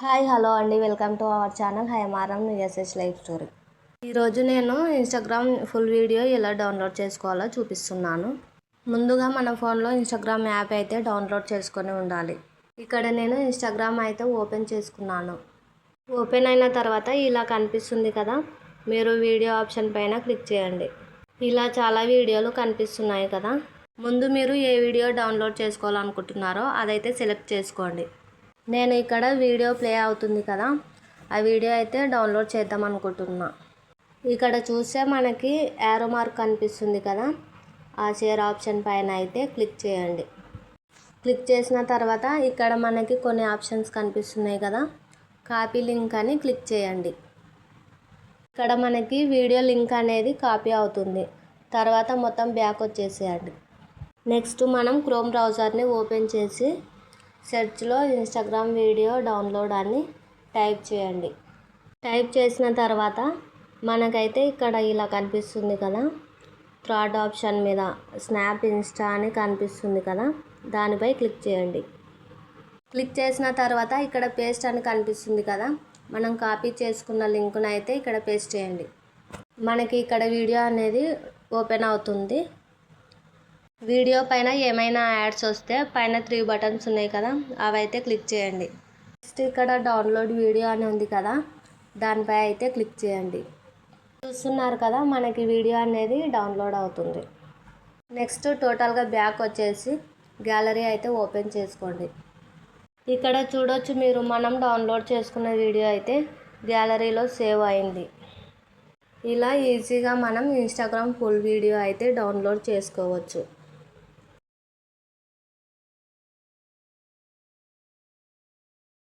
Hi hello అండి, welcome to our channel హైమారం న్యూఎస్ఎస్ లైఫ్ స్టోరీ. ఈరోజు నేను ఇన్స్టాగ్రామ్ ఫుల్ వీడియో ఎలా డౌన్లోడ్ చేసుకోవాలో చూపిస్తున్నాను. ముందుగా మన ఫోన్లో ఇన్స్టాగ్రామ్ యాప్ అయితే డౌన్లోడ్ చేసుకొని ఉండాలి. ఇక్కడ నేను ఇన్స్టాగ్రామ్ అయితే ఓపెన్ చేసుకున్నాను. ఓపెన్ అయిన తర్వాత ఇలా కనిపిస్తుంది కదా, మీరు వీడియో ఆప్షన్ పైన క్లిక్ చేయండి. ఇలా చాలా వీడియోలు కనిపిస్తున్నాయి కదా, ముందు మీరు ఏ వీడియో డౌన్లోడ్ చేసుకోవాలనుకుంటున్నారో అదైతే సెలెక్ట్ చేసుకోండి. నేను ఇక్కడ వీడియో ప్లే అవుతుంది కదా, ఆ వీడియో అయితే డౌన్లోడ్ చేద్దాం అనుకుంటున్నా. ఇక్కడ చూస్తే మనకి యారో మార్క్ కనిపిస్తుంది కదా, ఆ షేర్ ఆప్షన్ పైన అయితే క్లిక్ చేయండి. క్లిక్ చేసిన తర్వాత ఇక్కడ మనకి కొన్ని ఆప్షన్స్ కనిపిస్తున్నాయి కదా, కాపీ లింక్ అని క్లిక్ చేయండి. ఇక్కడ మనకి వీడియో లింక్ అనేది కాపీ అవుతుంది. తర్వాత మొత్తం బ్యాక్ వచ్చేసేయండి. నెక్స్ట్ మనం క్రోమ్ బ్రౌజర్ని ఓపెన్ చేసి సెర్చ్లో ఇన్స్టాగ్రామ్ వీడియో డౌన్లోడ్ అని టైప్ చేయండి. టైప్ చేసిన తర్వాత మనకైతే ఇక్కడ ఇలా కనిపిస్తుంది కదా, థర్డ్ ఆప్షన్ మీద స్నాప్ ఇన్స్టా అని కనిపిస్తుంది కదా, దానిపై క్లిక్ చేయండి. క్లిక్ చేసిన తర్వాత ఇక్కడ పేస్ట్ అని కనిపిస్తుంది కదా, మనం కాపీ చేసుకున్న లింకును అయితే ఇక్కడ పేస్ట్ చేయండి. మనకి ఇక్కడ వీడియో అనేది ఓపెన్ అవుతుంది. వీడియో పైన ఏమైనా యాడ్స్ వస్తే పైన 3 బటన్స్ ఉన్నాయి కదా, అవైతే క్లిక్ చేయండి. నెక్స్ట్ ఇక్కడ డౌన్లోడ్ వీడియో అని ఉంది కదా, దానిపై అయితే క్లిక్ చేయండి. చూస్తున్నారు కదా, మనకి వీడియో అనేది డౌన్లోడ్ అవుతుంది. నెక్స్ట్ టోటల్గా బ్యాక్ వచ్చేసి గ్యాలరీ అయితే ఓపెన్ చేసుకోండి. ఇక్కడ చూడొచ్చు మీరు, మనం డౌన్లోడ్ చేసుకున్న వీడియో అయితే గ్యాలరీలో సేవ్ అయింది. ఇలా ఈజీగా మనం ఇన్స్టాగ్రామ్ ఫుల్ వీడియో అయితే డౌన్లోడ్ చేసుకోవచ్చు.